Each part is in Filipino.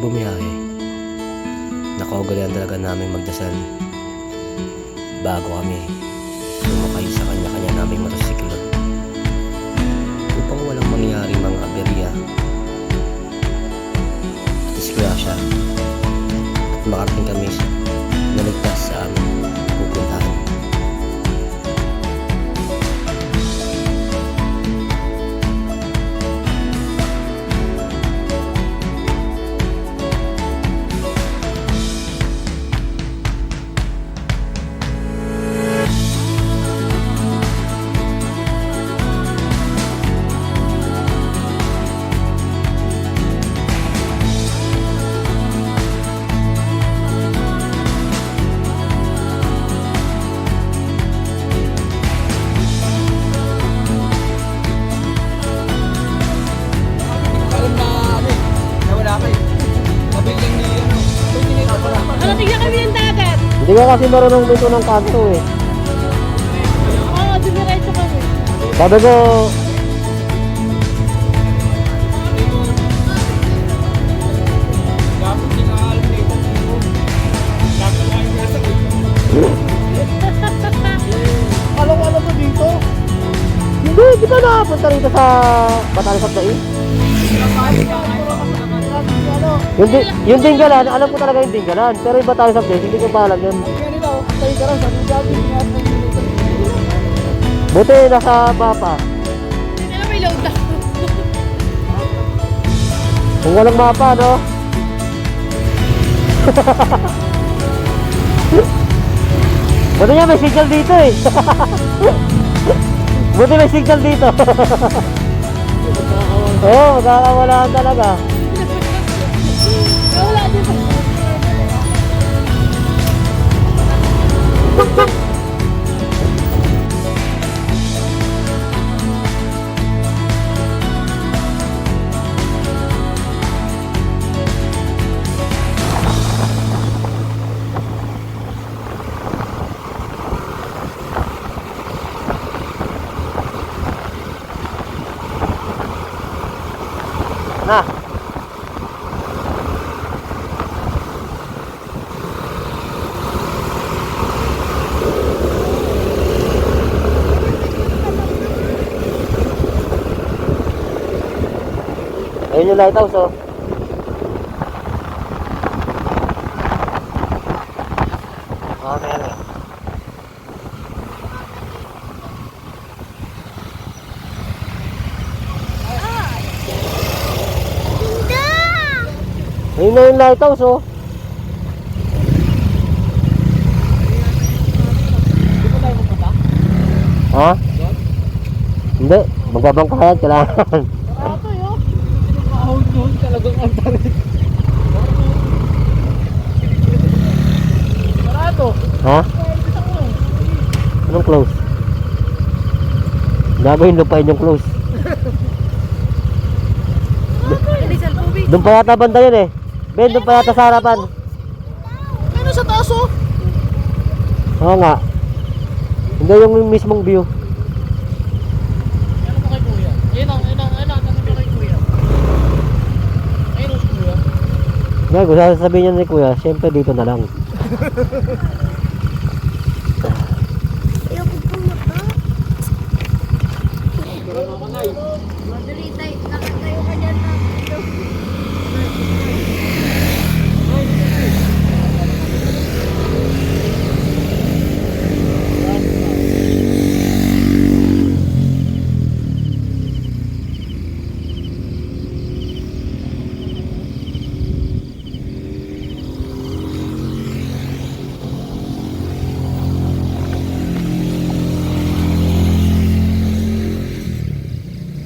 bumiyahe, nakaugalian talaga namin magdasal bago kami sumakay sa kanya-kanya naming motosiklo upang walang mangyari mga aberya at disgrasya at makarating kami na ligtas sa aming pupuntahan. Hindi ka kasi marunong dito ng kanto eh. Oo, dumiretso kami. Sabi ko, Alam mo dito? hindi, di ba nakapunta rito sa Batanes of Dais? Yung Dinggalan, alam ko talaga yung Dinggalan. Pero yung Batanes of Dais, hindi ko pa alam yun. Buti nasa mapa. Pero may load ako. Kung walang mapa, no? Buti nga may signal dito eh. Buti may signal dito. Oo, magkakawalaan talaga. Wala din pa. Na. Ayun yung lighthouse oh. Ah, meron. Ayun na yung lighthouse oh. Ha? Hindi, magbabangkayan kailangan. Barato yun. Ahon yun, talagang ang tarik. Barato. Ha? Anong close? Gagawin lupain yung close. Doon pa yata banda yun eh. Ben, doon pa yata sa harapan. Ano sa taas oh? Oo nga. Hindi yung mismong view. Ano mo kay kuya? Tanong mo kay kuya. Ayun si kuya. Gago, sasabihin niya ni kuya, syempre dito na lang. Madali tayo, nakatayo ka dyan na ito.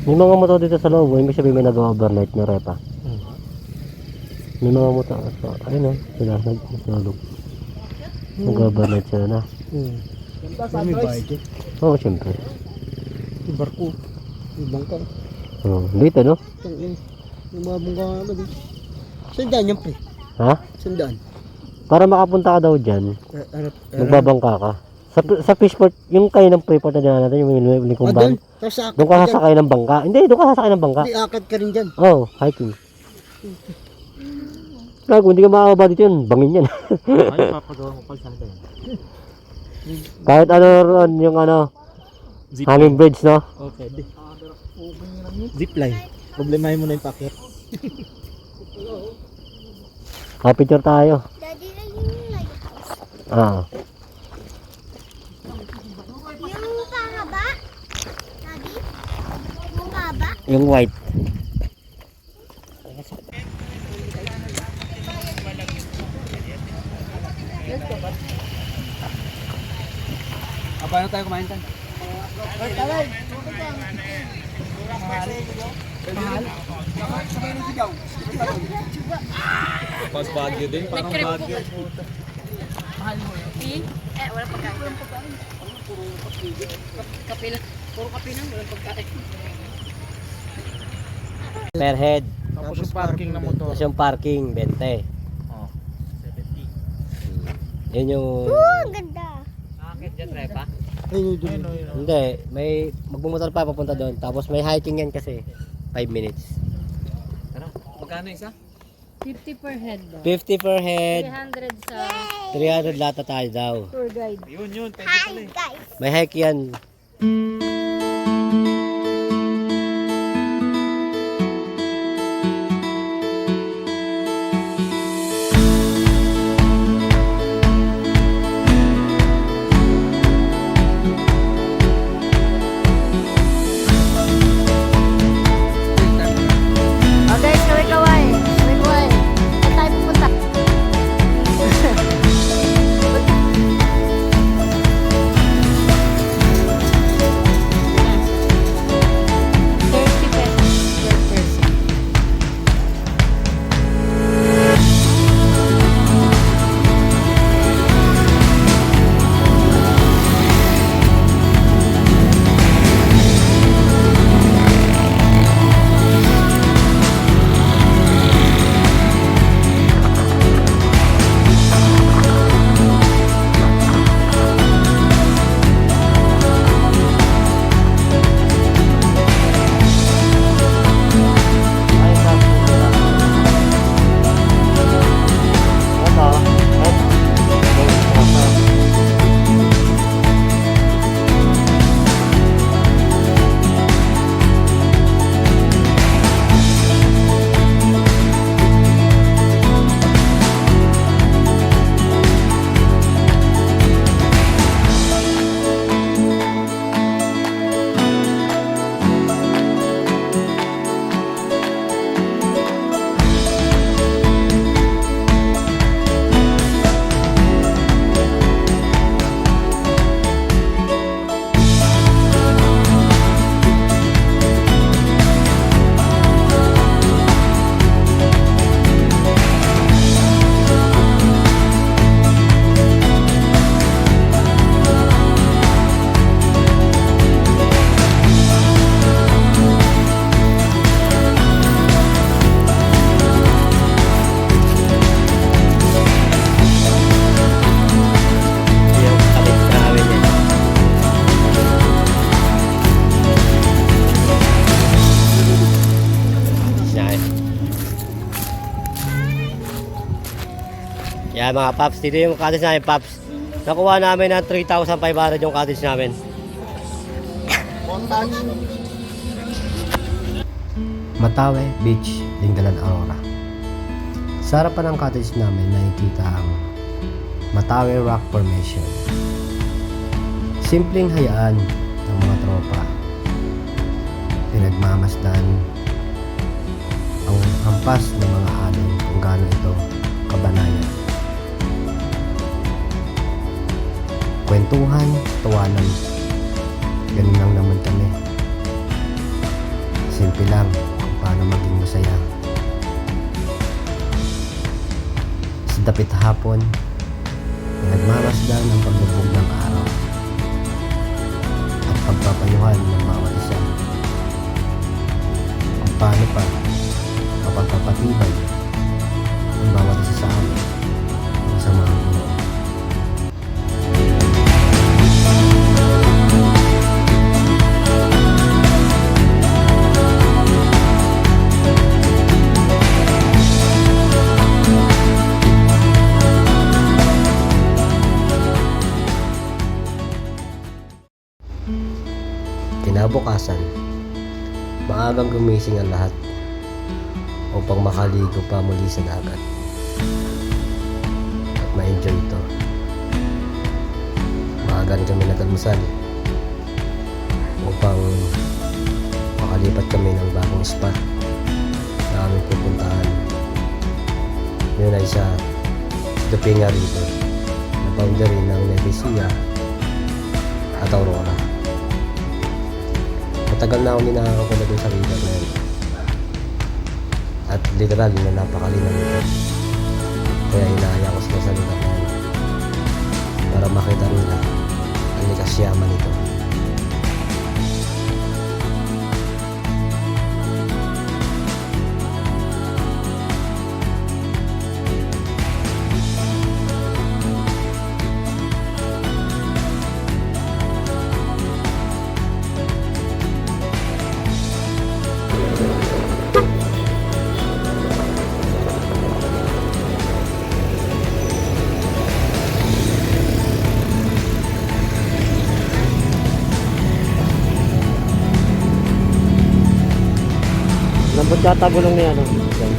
May mga motor dito sa loob, ibig sabihin may nag-overnight na repa. May mga motor, so, ayun o, sila nag-log. Nag-overnight sila na. May bayad yun. Oo, syempre. Yung barko. Yung bangka. Oo, dito no? Yung mga bangka nga dito. Sandaan yan pre. Ha? Sandaan. Para makapunta ka daw dyan, magbabangka ka. Sa fishport, yung kayo ng freeport na dyan natin, yung Likumban. Doon ka sasakay ng bangka. Hindi, doon ka sasakay ng bangka. Hindi, akad ka rin dyan. Oo, hiking. Gago, hindi ka makakaba dito yun. Bangin yan. Ay, papagawa mo kalsada yan. Kahit ano ron, yung ano, hanging bridge, no? Okay, di. Zipline. Problemahin mo na yung packet. Picture tayo. Daddy, ay yung lighthouse. Ah. Yung pahaba? Daddy? Yung pahaba? Yung white. Paano tayo kumain tan? Pas Baguio din, parang Baguio. Walang pagkain. Kape lang. Puro kape lang, walang pagkain. Per head. Tapos yung parking na motor. Tapos yung parking, 20. Oh. Yun yung... Ang ganda. Ayun. Hindi, may magbumotor pa papunta doon. Tapos may hiking yan kasi. 5 minutes. Ano? Magkano isa? 50 per head daw. 50 per head. 300 sa 300 lata tayo daw. tour guide. Yun. Pwede Hi pala eh. guys. May hike yan. Okay, kaway-kaway. Kaway-kaway. Saan tayo pupunta? $30 per person. Yung kalit namin yan. Yan. Yan mga paps, dito yung cottage namin paps. Nakuha namin ng 3,500 yung cottage namin. Matawe Beach, Dingalan, Aurora. Sa harapan ng cottage namin nakikita ang Matawe Rock Formation. Simpleng hayaan ng mga tropa. Pinagmamasdan ang hampas ng mga alon kung gaano ito kabanayan. Kwentuhan, tawanan. Ganun lang naman kami. Simple lang kung paano maging masaya. Sa dapit hapon, pinagmamasdan ang paglubog ng araw at pagpapayuhan ng bawat isa. Kung paano pa mapagpapatibay ang bawat isa sa amin sa mga buhay. kinabukasan, maagang gumising ang lahat upang makaligo pa muli sa dagat at ma-enjoy ito. Maaga rin kami nag-almusal upang makalipat kami ng bagong spot na aming pupuntahan. Yun ay sa Dupinga River na boundary ng Nevesia at Aurora. Matagal na ako ninakakapala dun sa river na yun. At literal na napakalinaw nito. Kaya inaaya ko sila sa lugar na yun para makita nila ang likas yaman nito. Lambot yata gulong niya, no? Yan.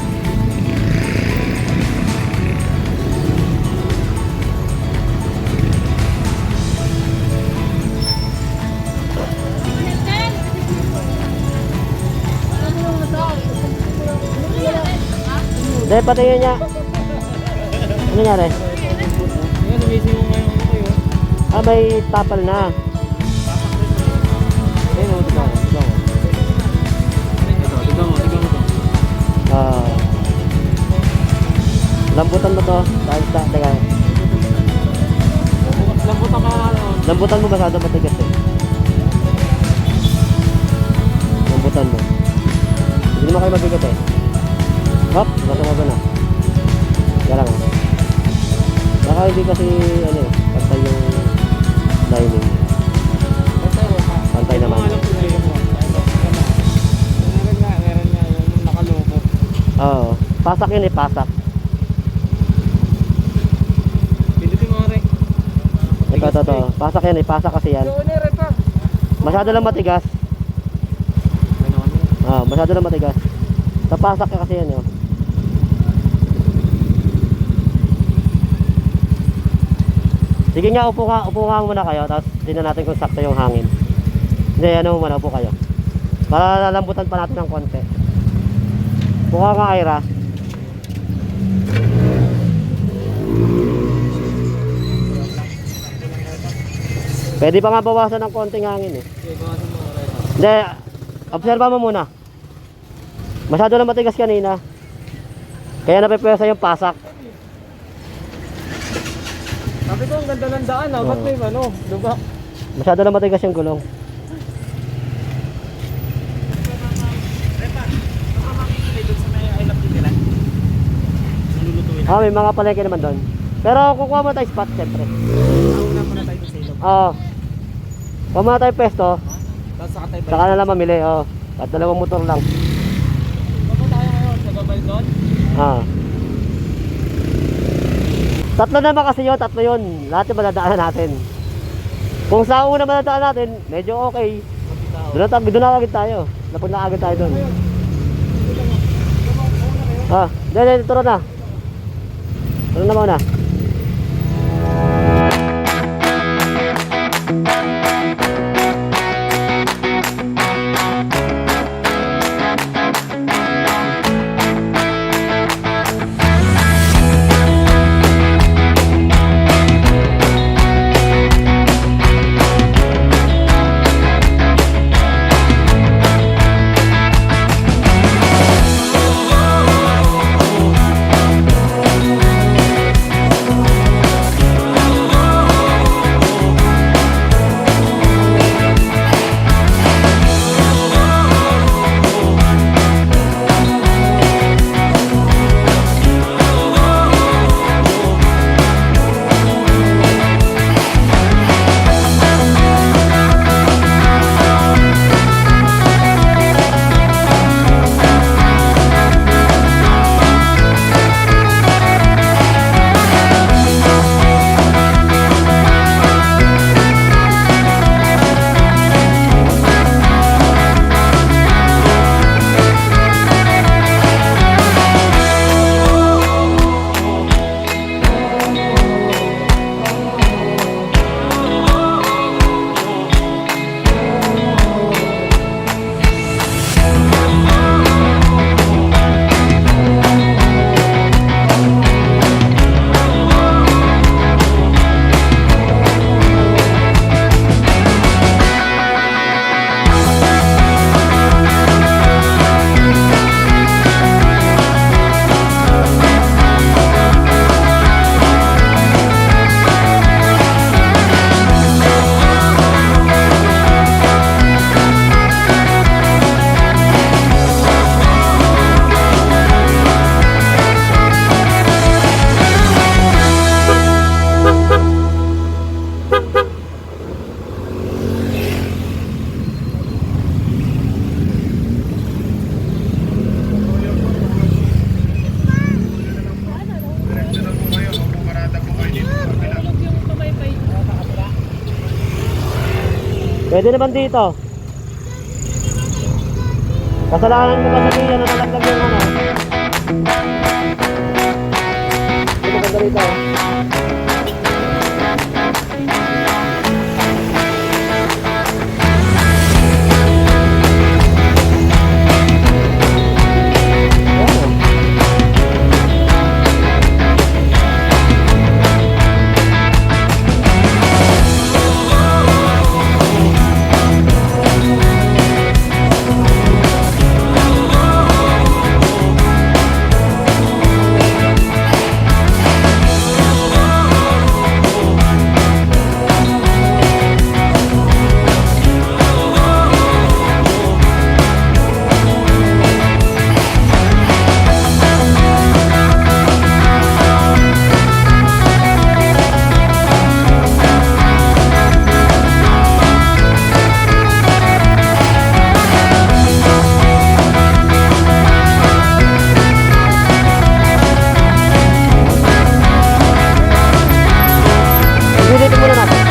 Dahil patingin niya. Ano nangyari? Yan, amazing mo ngayon ano kayo. Ah, may tapal na. Ayun o, tignan mo. Tignan mo to. Ah. Lambutan mo to. Dahil sa, teka. Lambot ang ano. Lambutan mo masyado matigas eh. Lambutan mo. Hindi naman kayo mabigat eh. Hop, nasa na. Kaya lang ah. Baka hindi kasi ano eh, pantay yung lining. Pantay naman. Alam ko na yun. Meron nga yung nakaloko. Oo. Pasak yun eh, pasak. Pindutin mo rin. Ito. Pasak yan eh, pasak kasi yan. Doon eh, pa. Masyado lang matigas. Ah, masyado lang matigas. Tapasak ka kasi yan yun. Sige nga, upo nga muna kayo. Tapos tingnan natin kung sakto yung hangin. Hindi, ano muna, upo kayo. Para lalambutan pa natin ng konti. Upo ka nga, Ira. Pwede pa nga bawasan ng konting hangin eh. Hindi, observa mo muna. Masyado na matigas kanina. Kaya napipwersa yung pasak. Sabi ko, ang ganda ng daan ah. Ba't may ano? Diba? Masyado na matigas yung gulong. Ah, may mga palengke naman doon. Pero kukuha mo tayo spot, siyempre. Nauna muna tayo sa ilog. Oo. Kuha muna tayo pesto. Tapos saka tayo Saka na lang mamili, oo. At dalawang motor lang. Bago tayo ngayon sa babay doon? Ah. Tatlo naman kasi yun, tatlo yun. Lahat yung madadaanan natin. Kung sa una madadaan natin, medyo okay. Doon na agad tayo. Napunta agad tayo doon. Ah, dahil turo na. Turo na muna. Pwede naman dito. Kasalanan mo kasi ano nalaglag yung ano. Ito maganda rito. Dito muna natin.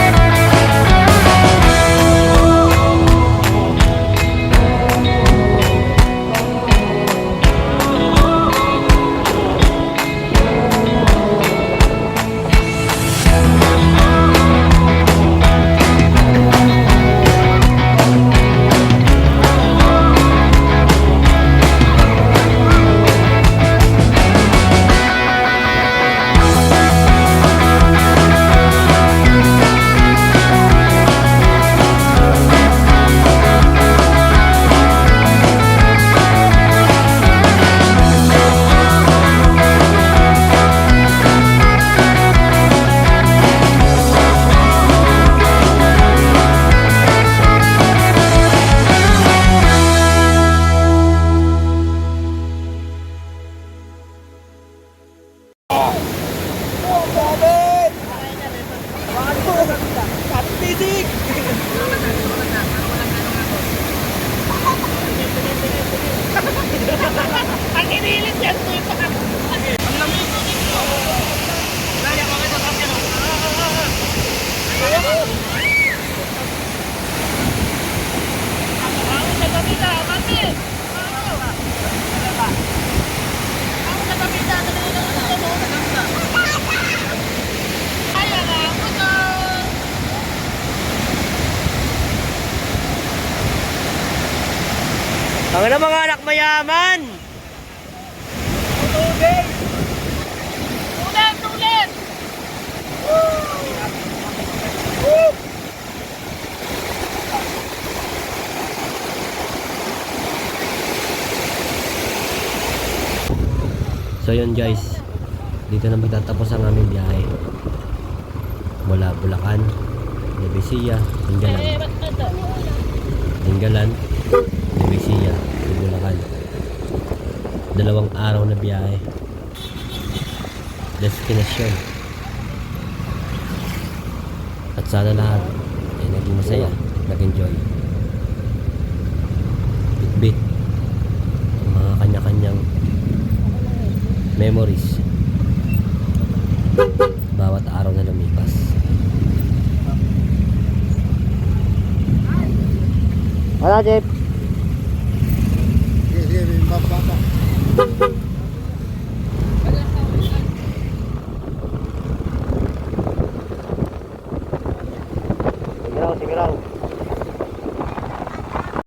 Ang inilit yan to yung pakak. Ang lamig ko dito. Laya ka kayo sa kapya. Ako sa kapita, mami. Ako sa kapita, kaya na ako to. Ang na mga anak mayaman. Ulit, ulit. So yun guys, dito na magtatapos ang aming biyahe mula Bulacan, Nuevesia, Tinggalan, Ba't ito? Tinggalan, Nuevesia, Bulacan. 2 araw na biyahe. Destinasyon. At sana lahat ay naging masaya, nag-enjoy. Bit-bit ang mga kanya-kanyang memories bawat araw na lumipas. Wala, Jeff. Sige, sige, baba.